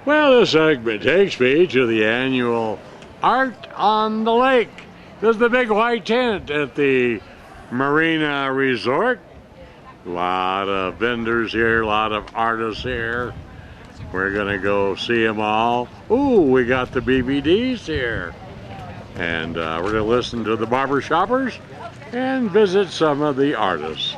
Well, this segment takes me to the annual Art on the Lake. This is the big white tent at the Marina Resort. A lot of vendors here, a lot of artists here. We're going to go see them all. Ooh, we got the BBDs here. And we're going to listen to the barber shoppers and visit some of the artists.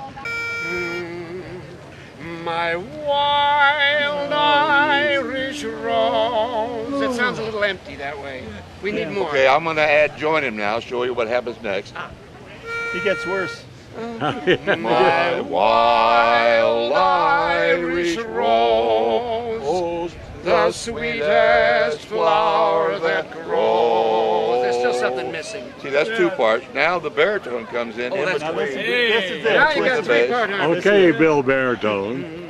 My wild Irish rose. It sounds a little empty that way. We need more. Okay, I'm going to join him now, show you what happens next. He gets worse. My wild Irish rose, the sweetest flower that grows. There's still something missing. See, that's two parts. Now the baritone comes in. Oh, that's between. great. This is Now it. you got the bass. 3-part harmony. Okay, Bill Baritone.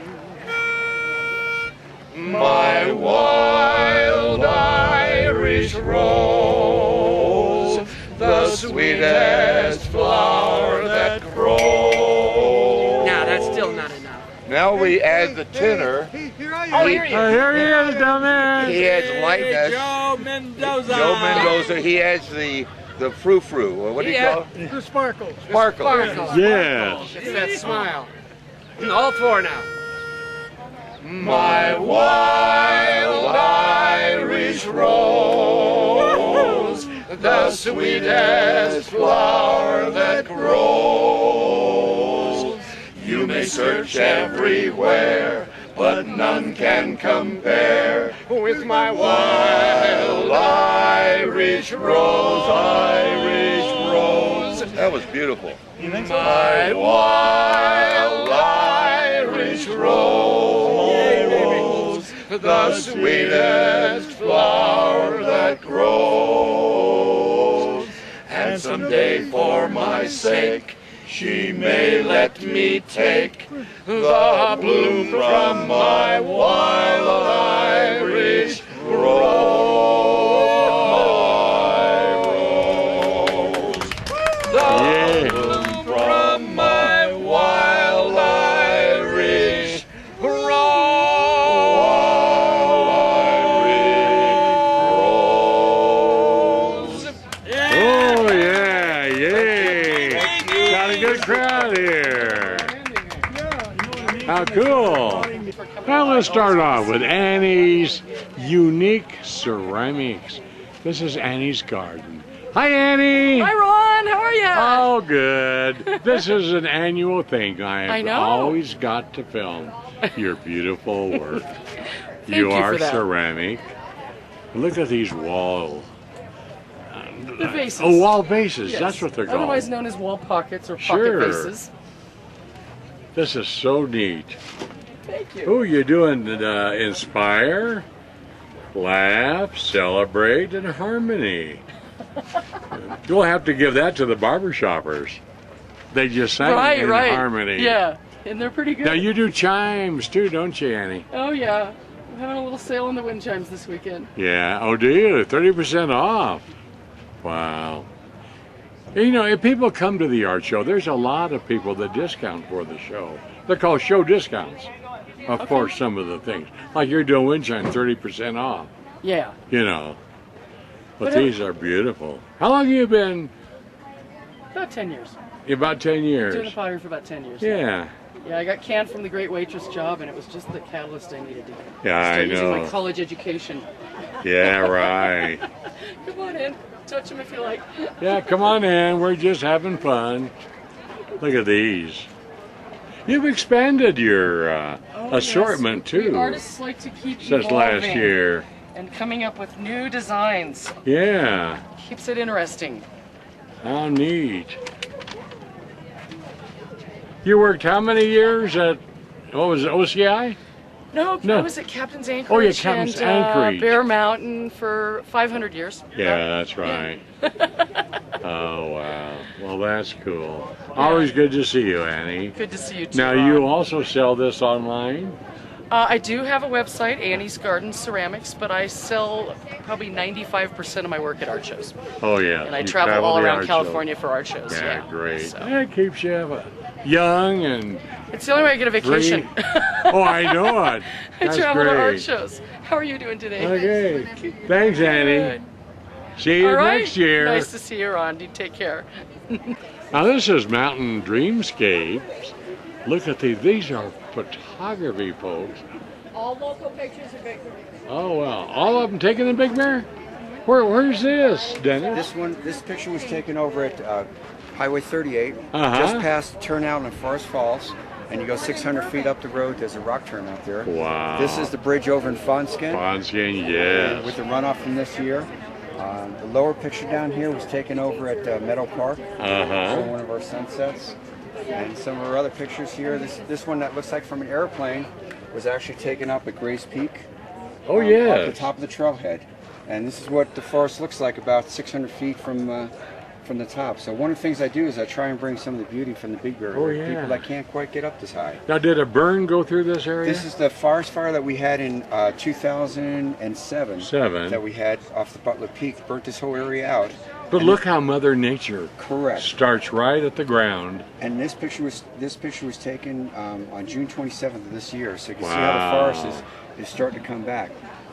My wild Irish rose, the sweetest flower that grows. Now that's still not enough. Now we add the tenor. Oh, here you Here he is down there. He adds lightness. Joe Mendoza. Joe Mendoza. He adds the frou-frou. What do you call it? The sparkles. Sparkle. Yes. It's that smile. All four now. My wild Irish rose, the sweetest flower that grows. You may search everywhere, but none can compare With my wild Irish rose, Irish rose. That was beautiful. You think so? My wild Irish rose, the sweetest flower that grows. And someday for my sake, she may let me take the bloom from my wild Irish rose. Yeah. From my wild Irish rose. Oh, yeah, yay. Got a good crowd here. How cool. Well, let's start off with Annie's Unique Ceramics. This is Annie's Garden. Hi, Annie. Hi, Ron. How are you? Oh, good. This is an annual thing. I have I know. always got to film your beautiful work. you are for that. ceramic. Look at these wall. The vases. Oh, wall vases. Yes. That's what they're called. Otherwise known as wall pockets or pocket Sure. vases. This is so neat. Thank you. Oh, you're doing inspire, laugh, celebrate, and harmony. You'll have to give that to the barber shoppers. They just sang in harmony. Yeah, and they're pretty good. Now you do chimes too, don't you, Annie? Oh, yeah. I'm having a little sale on the wind chimes this weekend. Yeah. Oh, do you? 30% off. Wow. You know, if people come to the art show, there's a lot of people that discount for the show. They're called show discounts. Of course, some of the things. Like you're doing wind chime, 30% off. Yeah. You know. But But these are beautiful. How long have you been? About 10 years. About 10 Doing the years. pottery for about 10 years. Yeah. Yeah, I got canned from the Great Waitress job, and it was just the catalyst I needed to Yeah, I start using my know. college education. Yeah, right. Come on in. Touch them if you like. Yeah, come on in. We're just having fun. Look at these. You've expanded your assortment yes. too We artists like to keep since last evolving year. and coming up with new designs. Yeah. Keeps it interesting. How neat. You worked how many years at, what was it, OCI? No, No. I was at Captain's Anchorage Oh, yeah, Captain's and Anchorage. Bear Mountain for 500 years. Yeah, that's right. Oh, wow. Well, that's cool. Always good to see you, Annie. Good to see you too. Now, Ron. you also sell this online? I do have a website, Annie's Garden Ceramics, but I sell probably 95% of my work at art shows. Oh, yeah. And I You travel all the around art California for art shows. show. Yeah, great. So, That keeps you young and It's the only way I get a vacation. Oh, I know it. I That's travel to art great. shows. How are you doing today? Okay. Thanks, Annie. Good. See you All right. next year. Nice to see you, Rondi. Take care. Now this is Mountain Dreamscapes. Look at these. These are photography, folks. All local pictures are Big Bear. Oh well, all of them taken in Big Bear. Where's this, Dennis? This picture was taken over at Highway 38, Uh-huh. just past Turnout in Forest Falls, and you go 600 feet up the road. There's a rock turnout there. Wow. This is the bridge over in Fawnskin. Fawnskin, yes. With the runoff from this year. The lower picture down here was taken over at Meadow Park. Uh-huh. One of our sunsets. And some of our other pictures here. This one that looks like from an airplane was actually taken up at Grace Peak. Oh, Off yes. the top of the trailhead. And this is what the forest looks like about 600 feet from the top. So one of the things I do is I try and bring some of the beauty from the Big Bear. Oh, yeah. People that can't quite get up this high. Now, did a burn go through this area? This is the forest fire that we had in 2007. That we had off the Butler Peak. Burnt this whole area out. But look how Mother Nature Correct. starts right at the ground. And this picture was taken on June 27th of this year. So you can see Wow. how the forest is starting to come back.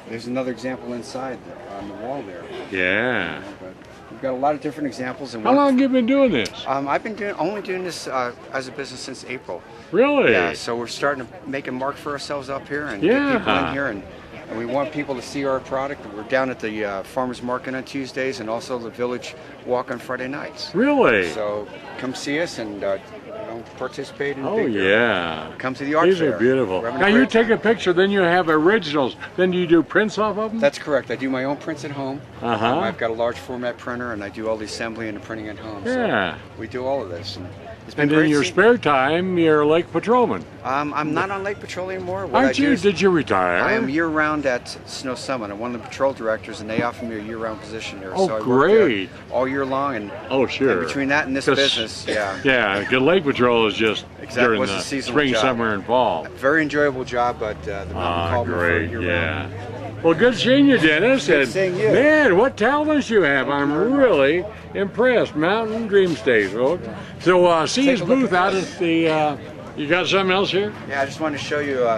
There's another example inside on the wall there. Yeah. But we've got a lot of different examples. And How long have you been doing this? I've been only doing this as a business since April. Really? Yeah, so we're starting to make a mark for ourselves up here and Yeah. get people in here, and we want people to see our product. We're down at the Farmers Market on Tuesdays and also the Village Walk on Friday nights. Really? So come see us and participate in Oh, Big Bear. yeah. Come to the art These fair. are beautiful. We're having Now a you great take time. a picture, then you have originals. Then do you do prints off of them? That's correct. I do my own prints at home. Uh-huh. I've got a large format printer and I do all the assembly and the printing at home. Yeah. So we do all of this. And it's been And in great your seeing- spare time, you're a lake patrolman. I'm not on Lake Patrol anymore. What I Aren't do you? is- Did you retire? I am year-round at Snow Summit. I'm one of the patrol directors, and they offer me a year-round position here. Oh, so I work there great. all year long, and, Oh, sure. and between that and this 'Cause- business, yeah, Yeah, because lake patrol is just Exactly. during Was the a seasonal spring, job. summer, and fall. very enjoyable job. But the mountain Ah, called me for great, year-round. yeah. Well, good seeing you, Dennis. Good And seeing you. man, what talents you have! I'm really impressed. Mountain Dream State, folks. So, see Take his a look booth at out this. at the. You got something else here? Yeah, I just wanted to show you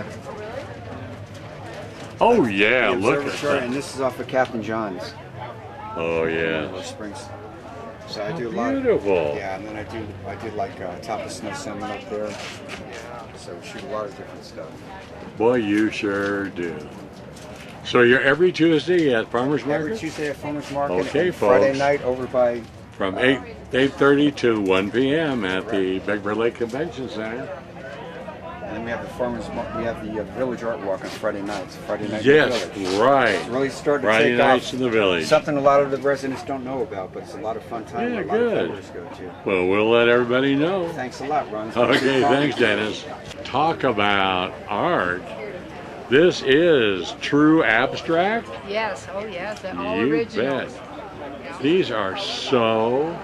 Oh yeah, the look at observatory, and that. this is off of Captain John's. Oh yeah. Those Springs. So I How do a lot. beautiful. Yeah, and then I did like top of Snow Summit up there. So we shoot a lot of different stuff. Boy, you sure do. So you're every Tuesday at Farmers Every Market Tuesday at Farmers Market. Okay, and Friday folks. night over by from 8:30 to 1 p.m. at the Big Bear Lake Convention Center. And then we have the we have the Village Art Walk on Friday nights. Friday night Yes, in the Village. right. It's really starting to Friday take nights off. in the village. Something a lot of the residents don't know about, but it's a lot of fun time. Yeah, that a lot good. of families go to. Well, we'll let everybody know. Thanks a lot, Ron. Okay, thanks, Dennis. Talk about art. This is true abstract. Yes, oh yes, they're all You original. bet. These are so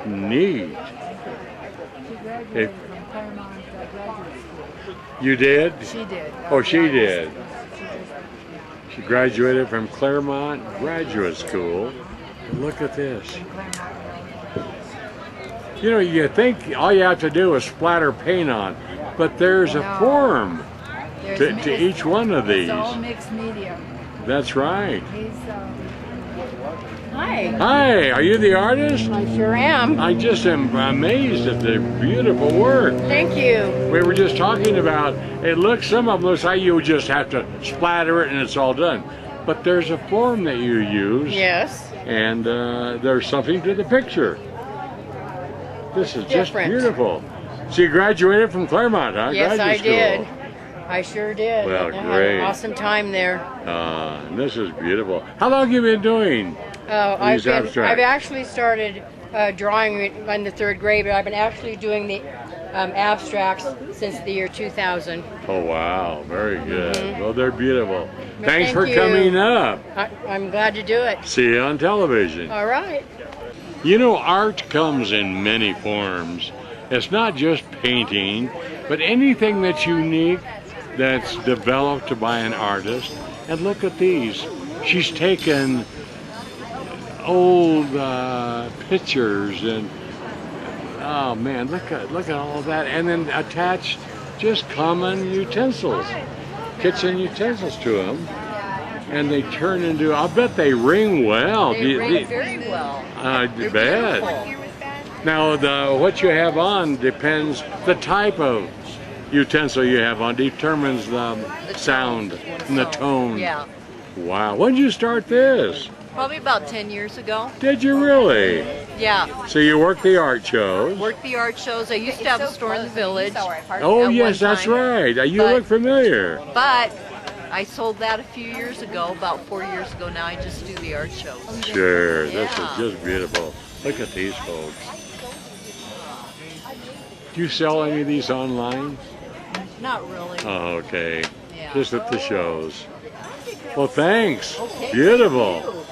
neat. If you did? She did. Oh, she did. She graduated from Claremont Graduate School. Look at this. You know, you think all you have to do is splatter paint on, but there's a No. form There's to mi- each one of these. It's all mixed media. That's right. He's, Hi. Hi, are you the artist? I sure am. I just am amazed at the beautiful work. Thank you. We were just talking about, some of them looks like you just have to splatter it and it's all done. But there's a form that you use, Yes. and there's something to the picture. This is just Different. beautiful. So you graduated from Claremont, huh? Yes, Graduate I school. did. I sure did. Well, I had great. an awesome time there. And this is beautiful. How long have you been doing I've these abstracts? I've actually started drawing in the 3rd grade, but I've been actually doing the abstracts since the year 2000. Oh, wow. Very good. Well, they're beautiful. Well, Thanks thank for you. coming up. I'm glad to do it. See you on television. All right. You know, art comes in many forms. It's not just painting, but anything that's unique, that's developed by an artist. And look at these. She's taken old pictures and oh man, look at all of that, and then attached just common utensils, kitchen utensils to them, and they turn into, I'll bet they ring well. They ring very well. I They're bet. beautiful. Now, what you have on depends, the type of utensil you have on determines the sound and the tone. Yeah. Wow, when did you start this? Probably about 10 years ago. Did you really? Yeah. So you work the art shows? Worked the art shows. I used to have a store in the village. Oh at yes, one that's time. right. You But- look familiar. But I sold that a few years ago, about 4 years ago now. I just do the art shows. Sure, this is Yeah. just beautiful. Look at these folks. Do you sell any of these online? Not really. Oh, okay. Yeah. Just at the shows. Well, thanks. Beautiful.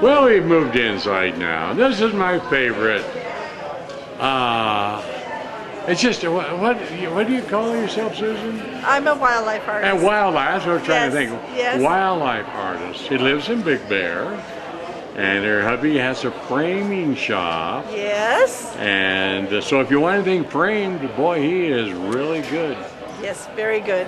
Well, we've moved inside now. This is my favorite. It's just, what do you call yourself, Susan? I'm a wildlife artist. And wildlife, that's what I'm trying to Yes, think. yes. Wildlife artist. She lives in Big Bear, and her hubby has a framing shop. Yes. And so if you want anything framed, boy, he is really good. Yes, very good.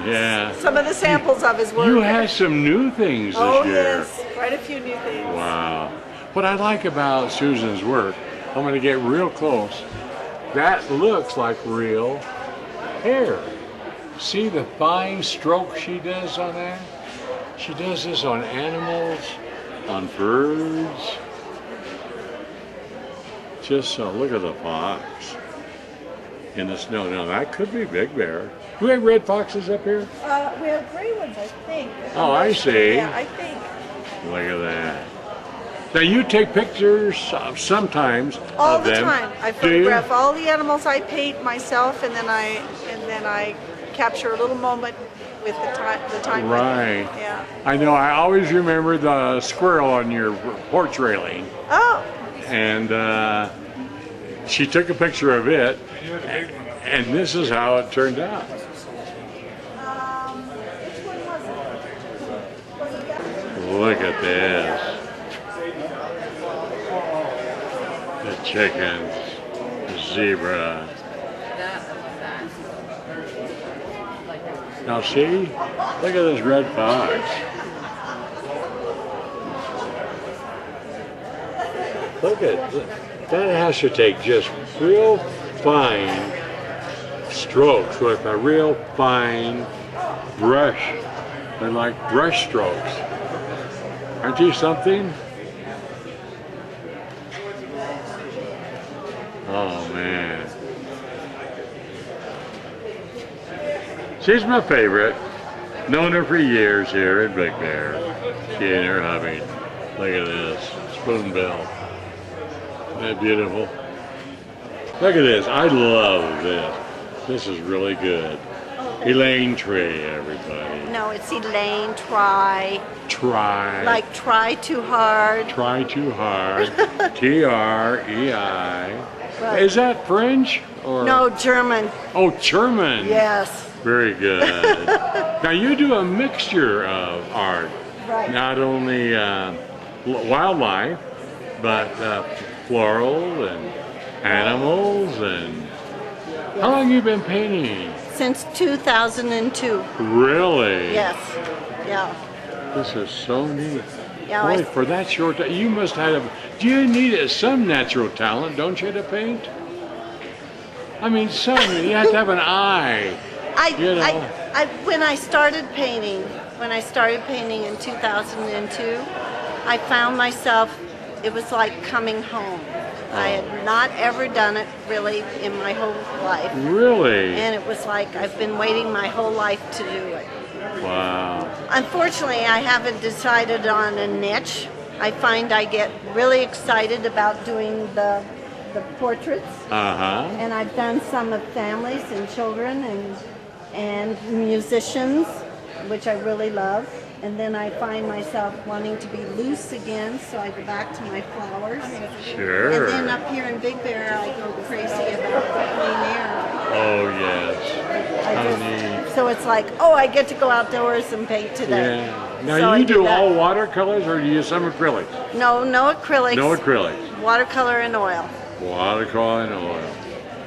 Yeah. Some of the samples of his work. You have some new things this Oh year. yes, quite a few new things. Wow. What I like about Susan's work, I'm going to get real close. That looks like real hair. See the fine stroke she does on that? She does this on animals, on birds. Just so, look at the fox in the snow. Now that could be Big Bear. Do we have red foxes up here? We have gray ones, I think. Oh, I see. Yeah, I think. Look at that. Now you take pictures sometimes All of the them. time. I Do you? photograph all the animals I paint myself, and then I capture a little moment with the time. Right. Yeah. I know. I always remember the squirrel on your porch railing, Oh, and she took a picture of it, and this is how it turned out. which one was it? Look at this. The chickens, zebra. Now see, look at this red fox. Look at that, has to take just real fine strokes with a real fine brush. They're like brush strokes. Aren't you something? Oh man. She's my favorite. Known her for years here in Big Bear. She and her hubby. Look at this. Spoonbill. Isn't that beautiful? Look at this. I love this. This is really good. Elaine Tree, everybody. No, it's Elaine. Try. Try. Like try too hard. Try too hard. T-R-E-I. Right. Is that French? Or? No, German. Oh, German. Yes. Very good. Now you do a mixture of art, Right. not only wildlife, but floral and animals. And how long have you been painting? Since 2002. Really? Yes. Yeah. This is so neat. Yeah. Boy, for that short time, you must have. Do you need some natural talent, don't you, to paint? I mean, some. You have to have an eye. You know. When I started painting in 2002, I found myself, it was like coming home. I had not ever done it really in my whole life. Really? And it was like I've been waiting my whole life to do it. Wow. Unfortunately, I haven't decided on a niche. I find I get really excited about doing the portraits. Uh-huh. And I've done some of families and children and musicians, which I really love. And then I find myself wanting to be loose again, so I go back to my flowers. Sure. And then up here in Big Bear, I go crazy about the clean air. Oh, yes. How neat. So it's like, oh, I get to go outdoors and paint today. Yeah. Now So I you do that. all watercolors or do you use some acrylics? No acrylics. No acrylics. Watercolor and oil. Watercolor and oil.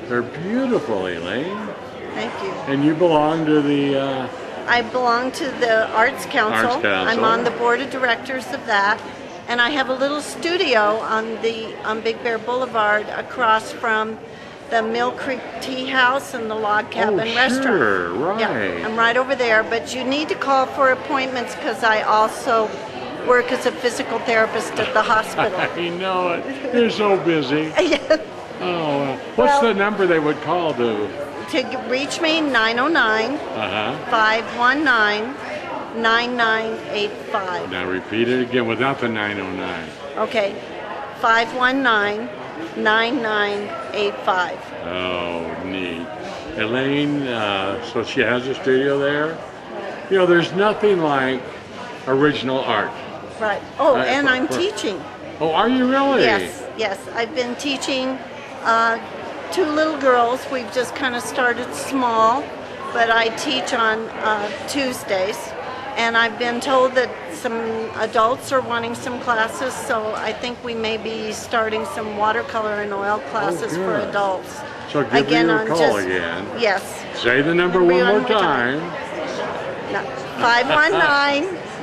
They're beautiful, Elaine. Thank you. And you belong to the I belong to the Arts Council. Arts Council. I'm on the board of directors of that. And I have a little studio on Big Bear Boulevard across from the Mill Creek Tea House and the Log Cabin Restaurant. Sure, right. Yeah, I'm right over there. But you need to call for appointments because I also work as a physical therapist at the hospital. I know it. You're so busy. Yeah. Oh, what's the number they would call to? To reach me, 909-519-9985. Now repeat it again without the 909. Okay, 519-9985. Oh, neat. Elaine, so she has a studio there? You know, there's nothing like original art. Right. Oh, and I'm teaching. Oh, are you really? Yes, yes. I've been teaching 2 little girls. We've just kind of started small, but I teach on Tuesdays. And I've been told that some adults are wanting some classes, so I think we may be starting some watercolor and oil classes for good. adults. So give me your call again. Yes. Say the number one more time.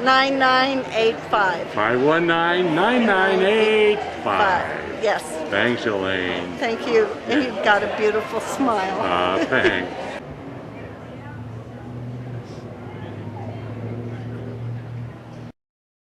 519-9985. 519-9985. Yes. Thanks, Elaine. Thank you. And you've got a beautiful smile. Thanks.